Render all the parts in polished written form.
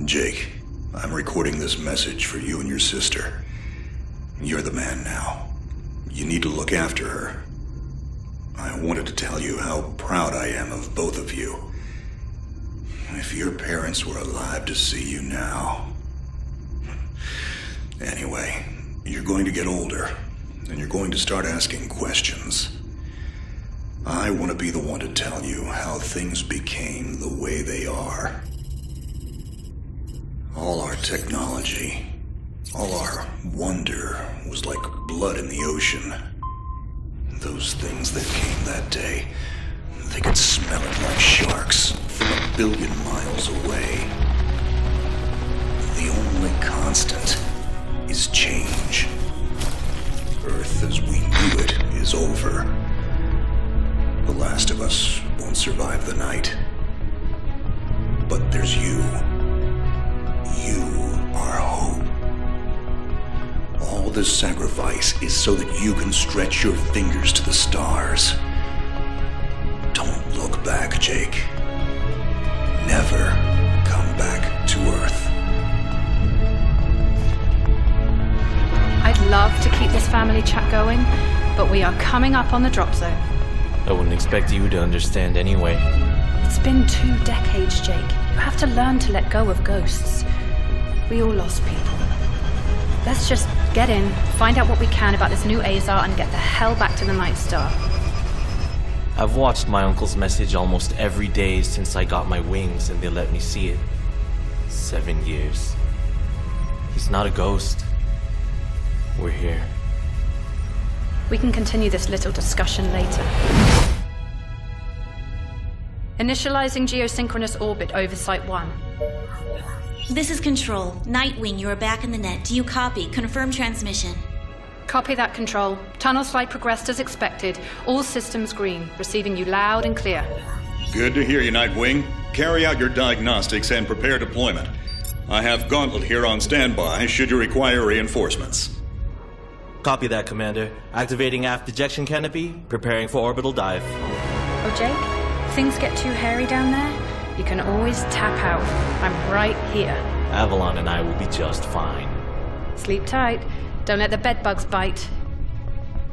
Jake, I'm recording this message for you and your sister. You're the man now. You need to look after her. I wanted to tell you how proud I am of both of you. If your parents were alive to see you now. Anyway, you're going to get older, and you're going to start asking questions. I want to be the one to tell you how things became the way they are. All our technology, all our wonder was like blood in the ocean. Those things that came that day, they could smell it like sharks from 1 billion miles away. The only constant is change. Earth as we knew it is over. The last of us won't survive the night. But there's you. You are hope. All this sacrifice is so that you can stretch your fingers to the stars. Don't look back, Jake. Never come back to Earth. I'd love to keep this family chat going, but we are coming up on the drop zone. I wouldn't expect you to understand anyway. It's been 2 decades, Jake. You have to learn to let go of ghosts. We all lost people. Let's just get in, find out what we can about this new Azar, and get the hell back to the Night Star. I've watched my uncle's message almost every day since I got my wings and they let me see it. 7 years. He's not a ghost. We're here. We can continue this little discussion later. Initializing geosynchronous orbit over Site 1. This is Control. Nightwing, you are back in the net. Do you copy? Confirm transmission. Copy that, Control. Tunnel slide progressed as expected. All systems green. Receiving you loud and clear. Good to hear you, Nightwing. Carry out your diagnostics and prepare deployment. I have Gauntlet here on standby should you require reinforcements. Copy that, Commander. Activating aft ejection canopy, preparing for orbital dive. Oh, Jake? Things get too hairy down there? You can always tap out. I'm right here. Avalon and I will be just fine. Sleep tight. Don't let the bedbugs bite.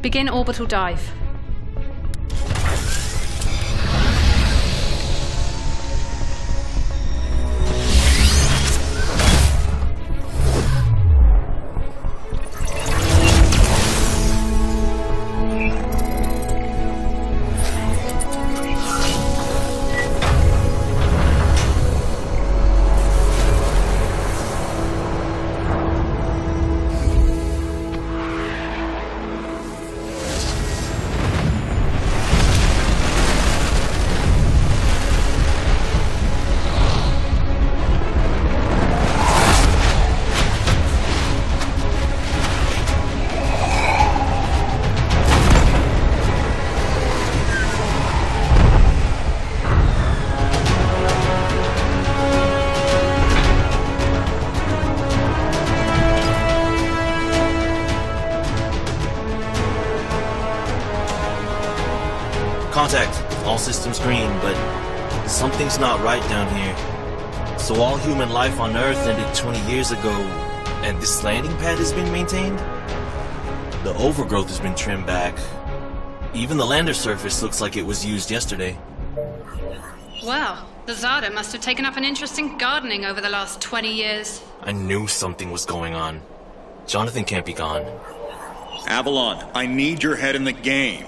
Begin orbital dive. Contact. All systems green, but something's not right down here. So all human life on Earth ended 20 years ago, and this landing pad has been maintained? The overgrowth has been trimmed back. Even the lander surface looks like it was used yesterday. Well, the Zada must have taken up an interest in gardening over the last 20 years. I knew something was going on. Jonathan can't be gone. Avalon, I need your head in the game.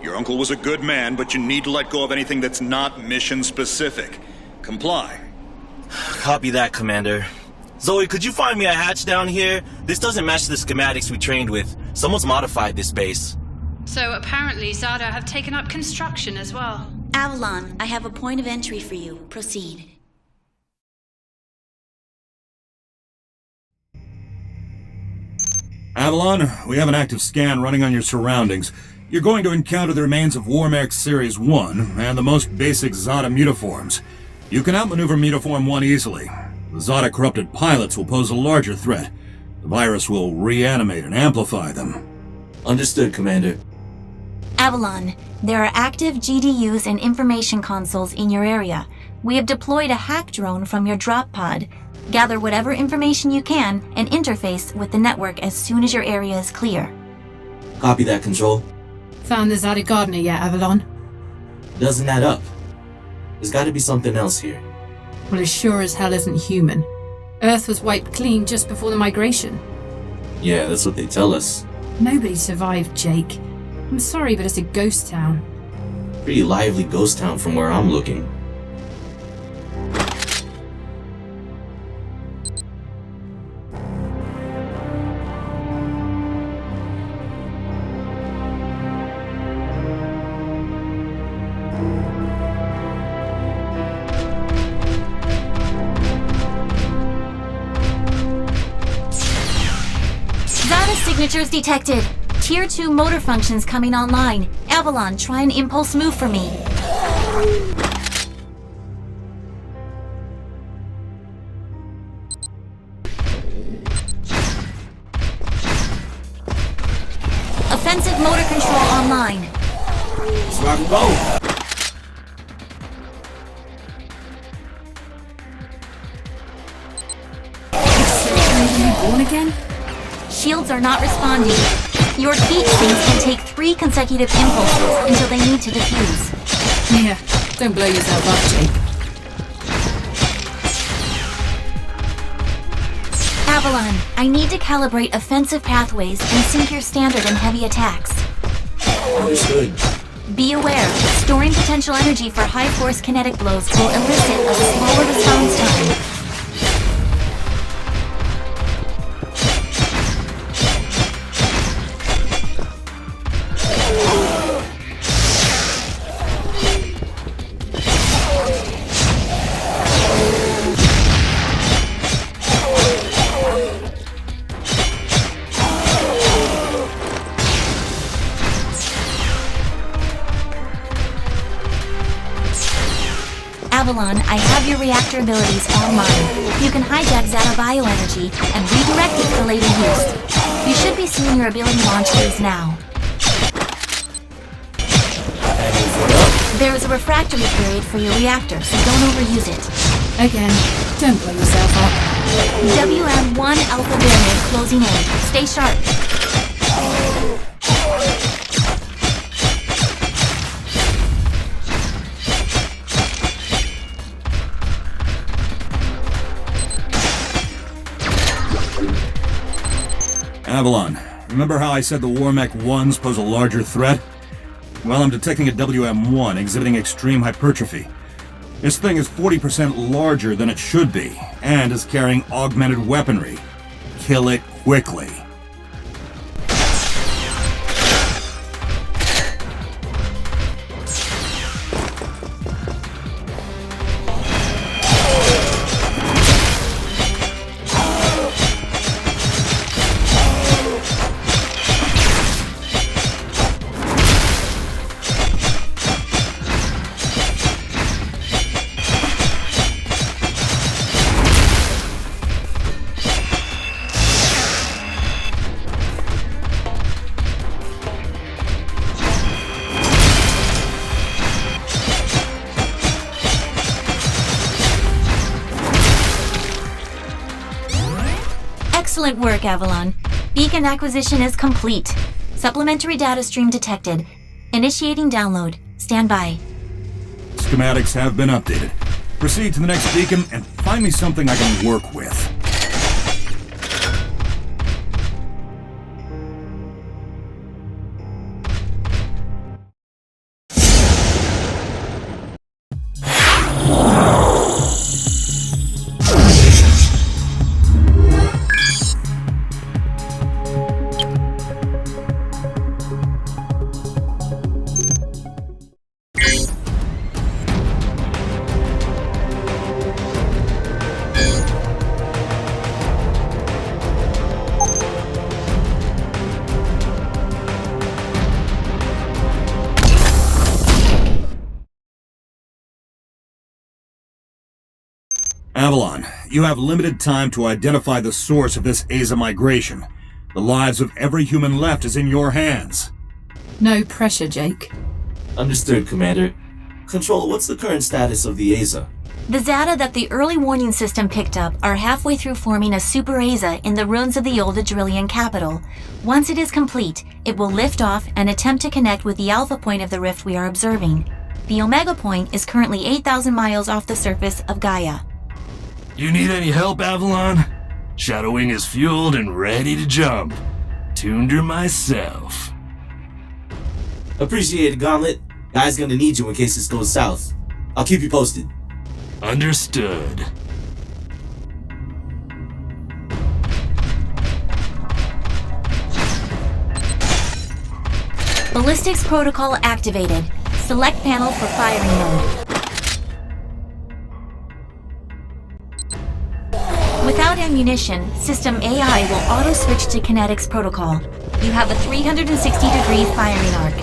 Your uncle was a good man, but you need to let go of anything that's not mission-specific. Comply. Copy that, Commander. Zoe, could you find me a hatch down here? This doesn't match the schematics we trained with. Someone's modified this base. So apparently Zada have taken up construction as well. Avalon, I have a point of entry for you. Proceed. Avalon, we have an active scan running on your surroundings. You're going to encounter the remains of Warmax Series 1 and the most basic Zada mutaforms. You can outmaneuver Mutaform 1 easily. The Zada corrupted pilots will pose a larger threat. The virus will reanimate and amplify them. Understood, Commander. Avalon, there are active GDUs and information consoles in your area. We have deployed a hack drone from your drop pod. Gather whatever information you can and interface with the network as soon as your area is clear. Copy that, Control. Found the Zada Gardener yet, Avalon? Doesn't add up. There's gotta be something else here. Well, it sure as hell isn't human. Earth was wiped clean just before the migration. Yeah, that's what they tell us. Nobody survived, Jake. I'm sorry, but it's a ghost town. Pretty lively ghost town from where I'm looking. Signatures detected. Tier 2 motor functions coming online. Avalon, try an impulse move for me. Offensive motor control online. Let's rock and roll. Born again? Shields are not responding. Your heat sinks can take 3 consecutive impulses until they need to defuse. Yeah, don't blow yourself up, Jake. Avalon, I need to calibrate offensive pathways and sync your standard and heavy attacks. Understood. Be aware, storing potential energy for high-force kinetic blows will elicit a slower response time. Avalon, I have your reactor abilities online. You can hijack Zeta bioenergy and redirect it for later use. You should be seeing your ability launchers now. There is a refractory period for your reactor, so don't overuse it. Again, don't blow yourself up. WM1 Alpha variant closing in. Stay sharp. Avalon, remember how I said the Warmech 1s pose a larger threat? Well, I'm detecting a WM1 exhibiting extreme hypertrophy. This thing is 40% larger than it should be, and is carrying augmented weaponry. Kill it quickly. Excellent work, Avalon. Beacon acquisition is complete. Supplementary data stream detected. Initiating download. Stand by. Schematics have been updated. Proceed to the next beacon and find me something I can work with. Avalon, you have limited time to identify the source of this Aza migration. The lives of every human left is in your hands. No pressure, Jake. Understood, Commander. Control, what's the current status of the Aza? The Zata that the early warning system picked up are halfway through forming a super Aza in the ruins of the old Adrillian capital. Once it is complete, it will lift off and attempt to connect with the alpha point of the rift we are observing. The Omega point is currently 8,000 miles off the surface of Gaia. You need any help, Avalon? Shadowwing is fueled and ready to jump. Tuned her myself. Appreciate it, Gauntlet. Guy's gonna need you in case this goes south. I'll keep you posted. Understood. Ballistics protocol activated. Select panel for firing mode. Without ammunition, System AI will auto-switch to Kinetics protocol. You have a 360-degree firing arc.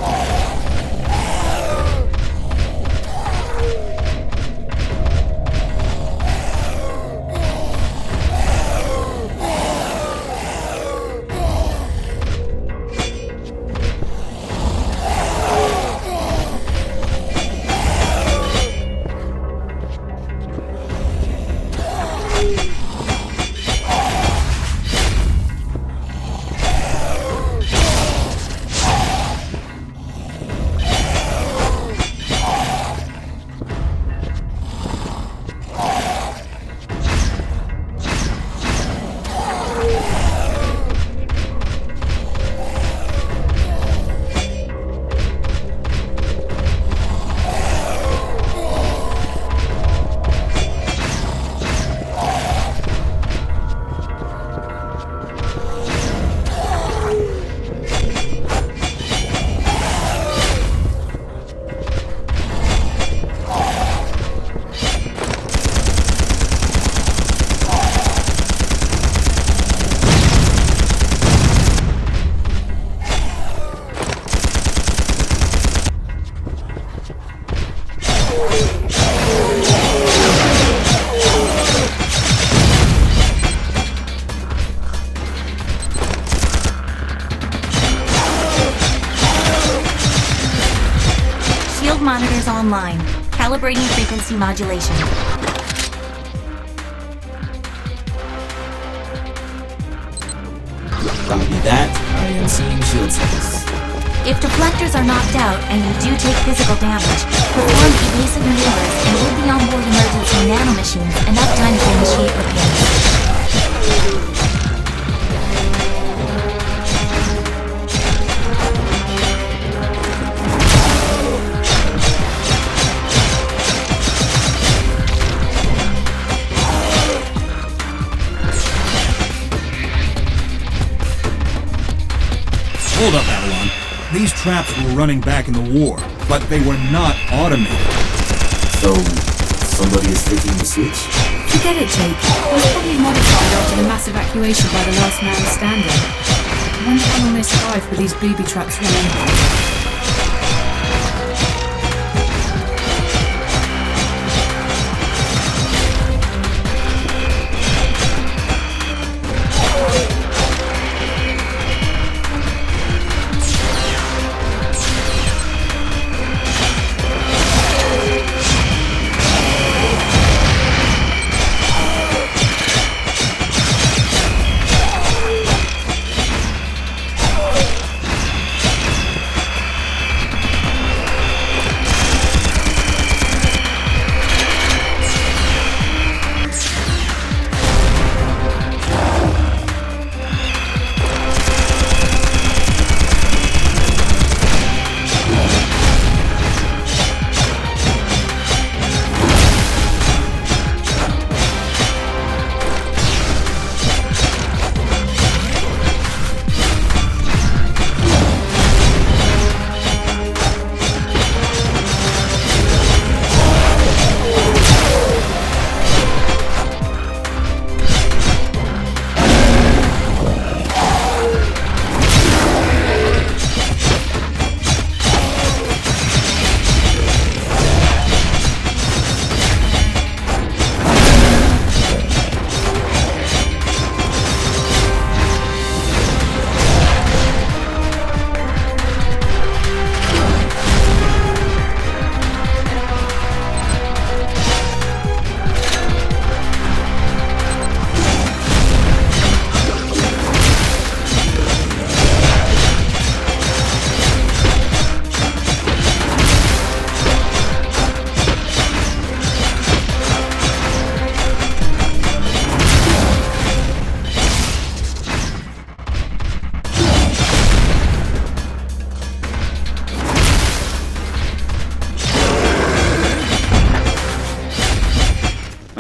Monitors online. Calibrating frequency modulation. Copy that. I am seeing shield status. If deflectors are knocked out and you do take physical damage, perform evasive maneuvers and give the onboard emergency nanomachines enough time to initiate repairs. Hold up, Avalon. These traps were running back in the war, but they were not automated. So, somebody is flicking the switch? Forget it, Jake. It was probably modified after the mass evacuation by the last man standing. I wonder how long they survived with these booby traps running.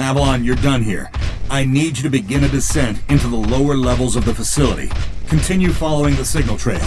Avalon, you're done here. I need you to begin a descent into the lower levels of the facility. Continue following the signal trail.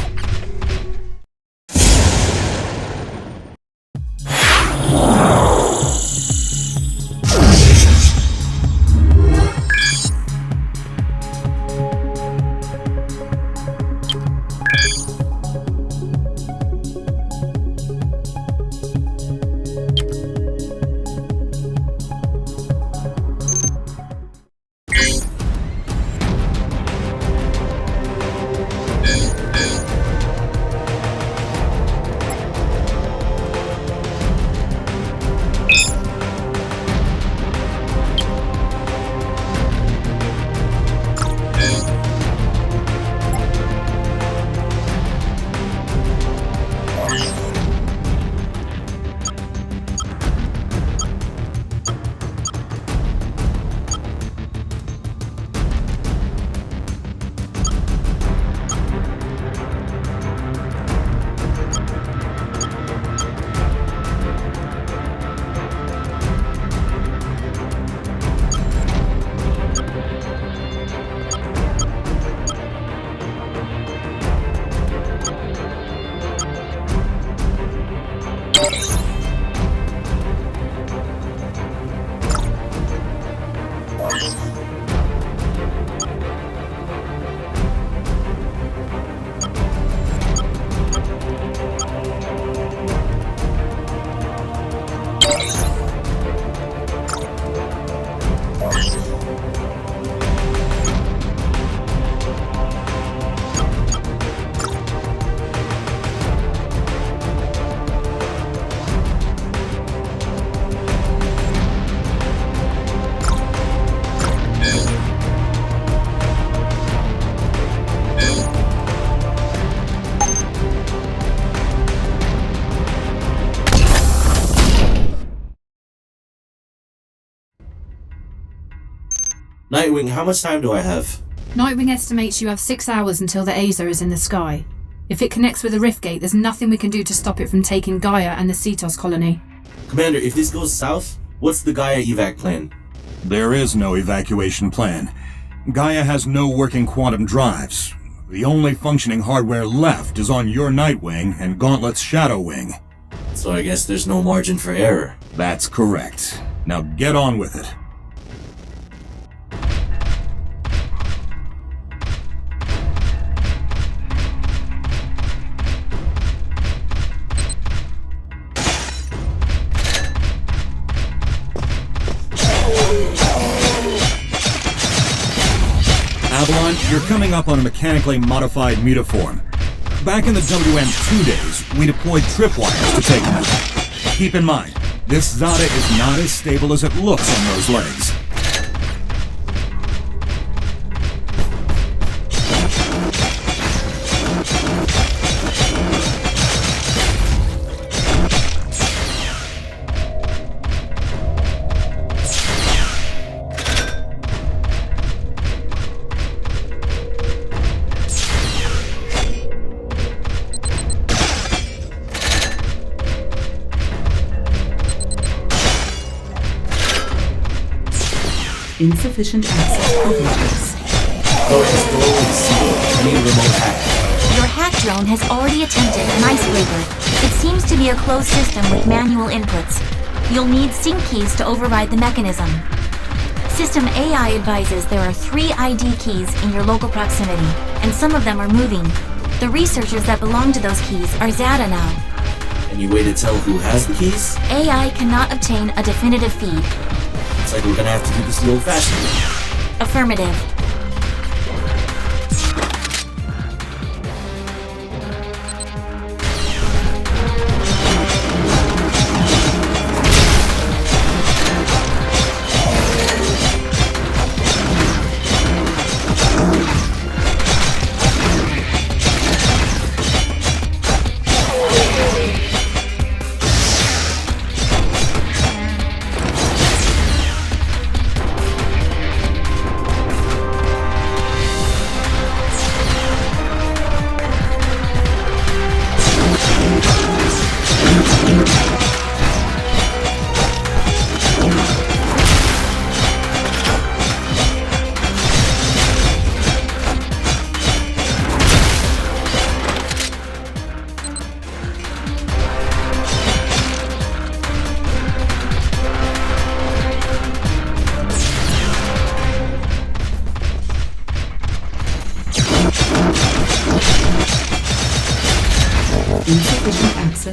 Nightwing, how much time do I have? Nightwing estimates you have 6 hours until the Azer is in the sky. If it connects with the rift gate, there's nothing we can do to stop it from taking Gaia and the Cetos colony. Commander, if this goes south, what's the Gaia evac plan? There is no evacuation plan. Gaia has no working quantum drives. The only functioning hardware left is on your Nightwing and Gauntlet's Shadow Wing. So I guess there's no margin for error. That's correct. Now get on with it. Avalon, you're coming up on a mechanically modified mutaform. Back in the WM2 days, we deployed tripwires to take them out. Keep in mind, this Zada is not as stable as it looks on those legs. Insufficient access privileges. Your hack drone has already attempted an icebreaker. It seems to be a closed system with manual inputs. You'll need sync keys to override the mechanism. System AI advises there are 3 ID keys in your local proximity, and some of them are moving. The researchers that belong to those keys are Zada now. Any way to tell who has the keys? AI cannot obtain a definitive feed. Looks like we're gonna have to do this the old-fashioned way. Affirmative.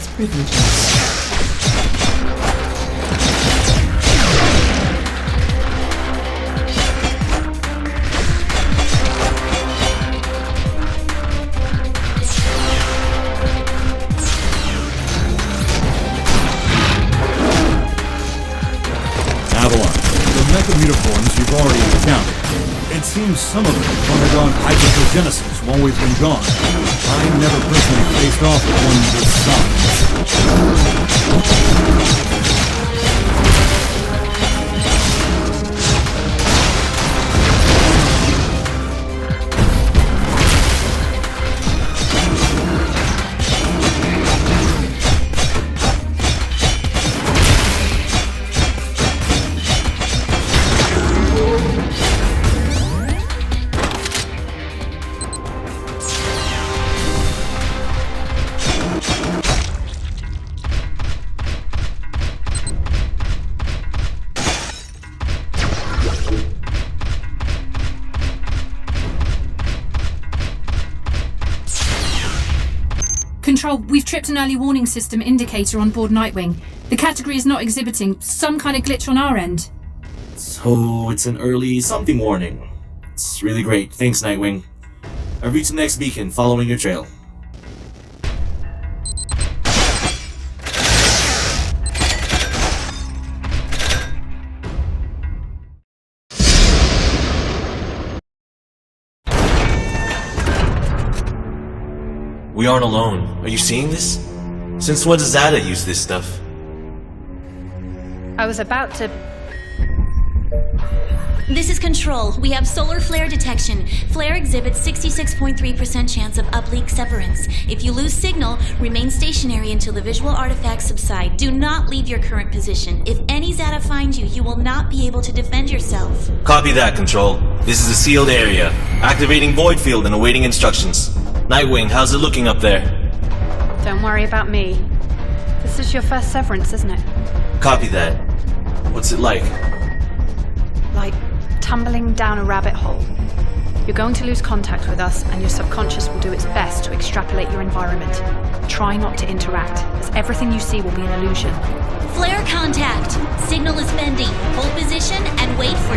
assets privileges. Avalon, the mechamutiforms you've already encountered. It seems some of them have undergone hypergenesis while we've been gone. I never personally faced off with one this size. Control, we've tripped an early warning system indicator on board Nightwing. The category is not exhibiting some kind of glitch on our end. So it's an early something warning. It's really great. Thanks, Nightwing. I've reached the next beacon, following your trail. We aren't alone. Are you seeing this? Since when does Zada use this stuff? I was about to... This is Control. We have solar flare detection. Flare exhibits 66.3% chance of uplink severance. If you lose signal, remain stationary until the visual artifacts subside. Do not leave your current position. If any Zada finds you, you will not be able to defend yourself. Copy that, Control. This is a sealed area. Activating void field and awaiting instructions. Nightwing, how's it looking up there? Don't worry about me. This is your first severance, isn't it? Copy that. What's it like? Like tumbling down a rabbit hole. You're going to lose contact with us, and your subconscious will do its best to extrapolate your environment. Try not to interact, as everything you see will be an illusion. Flare contact! Signal is bending. Hold position and wait for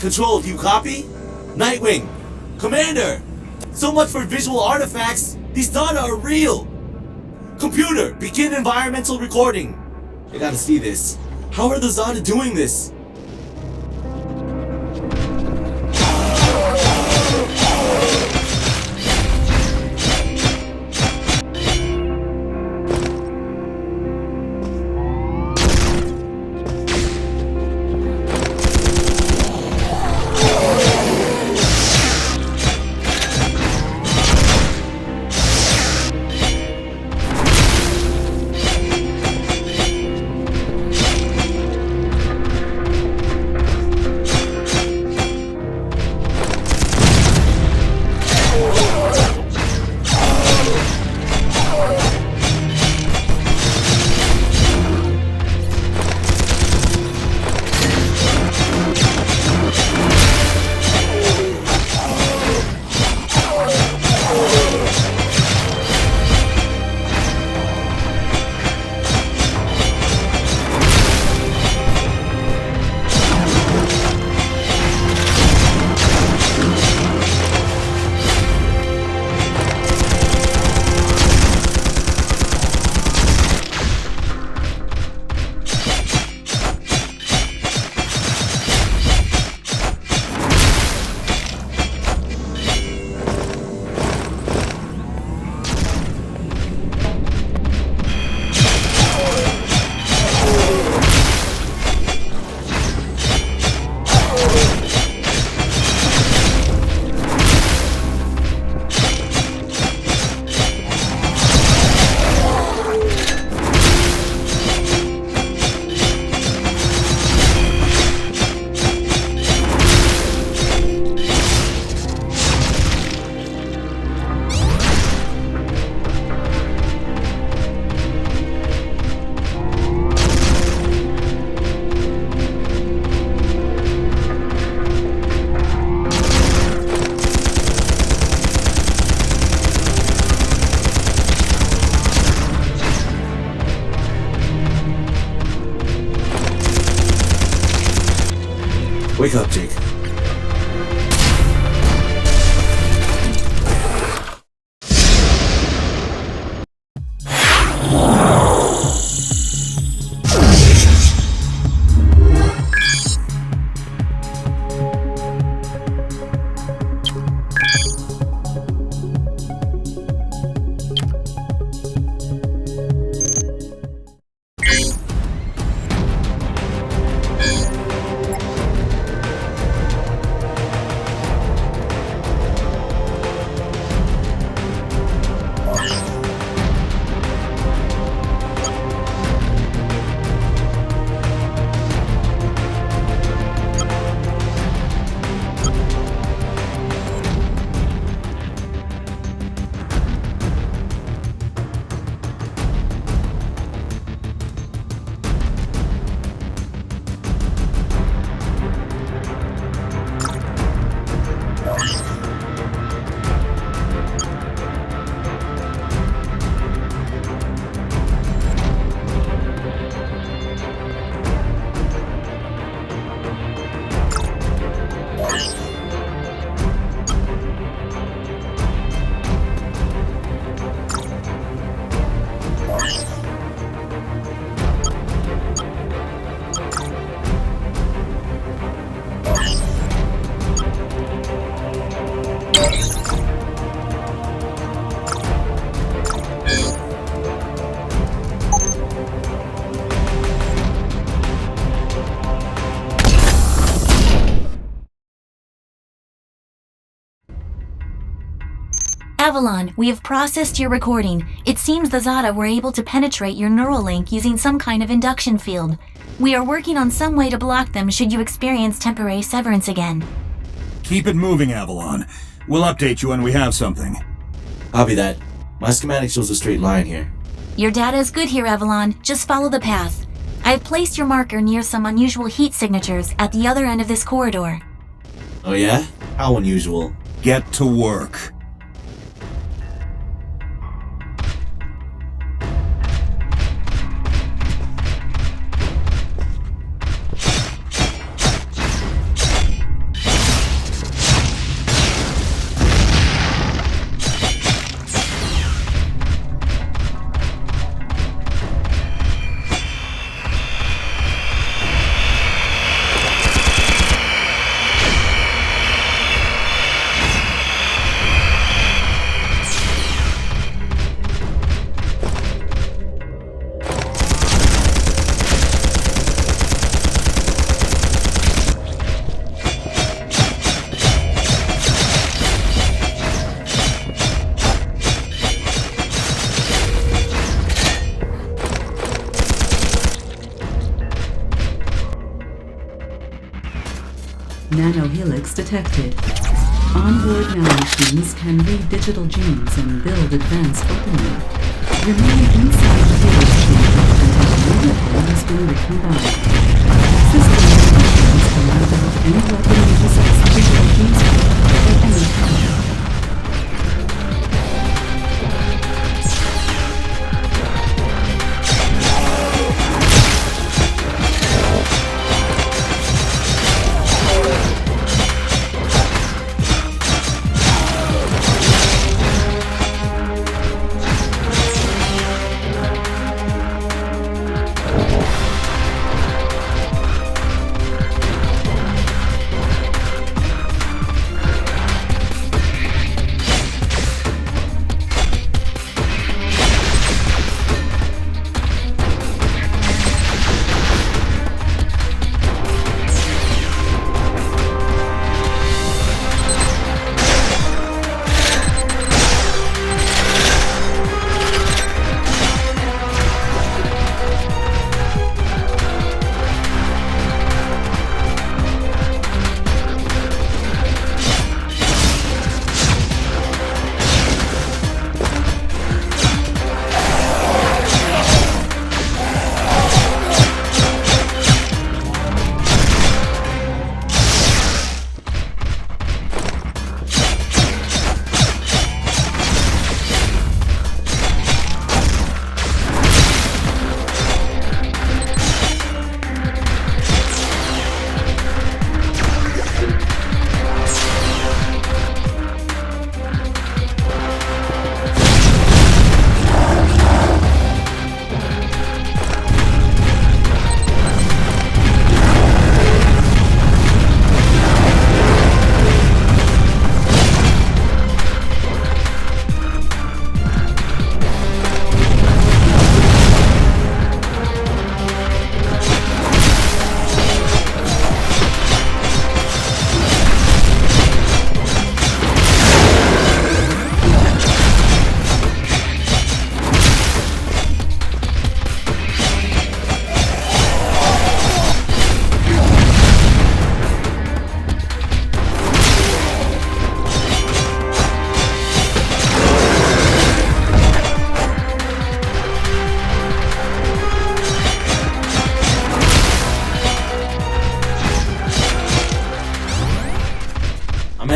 Control, do you copy? Nightwing! Commander! So much for visual artifacts! These data are real! Computer, begin environmental recording! I gotta see this. How are the Zada doing this? Wake up, Jake. Avalon, we have processed your recording. It seems the Zada were able to penetrate your neural link using some kind of induction field. We are working on some way to block them should you experience temporary severance again. Keep it moving, Avalon. We'll update you when we have something. Copy that. My schematic shows a straight line here. Your data is good here, Avalon. Just follow the path. I have placed your marker near some unusual heat signatures at the other end of this corridor. Oh yeah? How unusual. Get to work. Nanohelix detected. Onboard nanomachines can read digital genes and build advanced weaponry. Remain inside the helix chamber until the uniform has been recombined. System nanomachines can now build any weapon and possess digital genes at any time.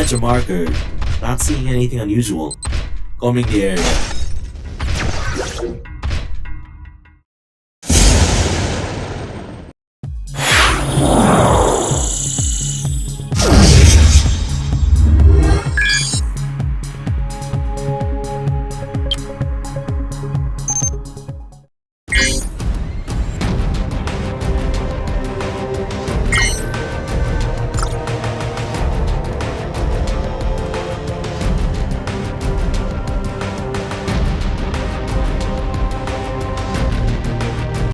Capture marker. Not seeing anything unusual. Combing the area.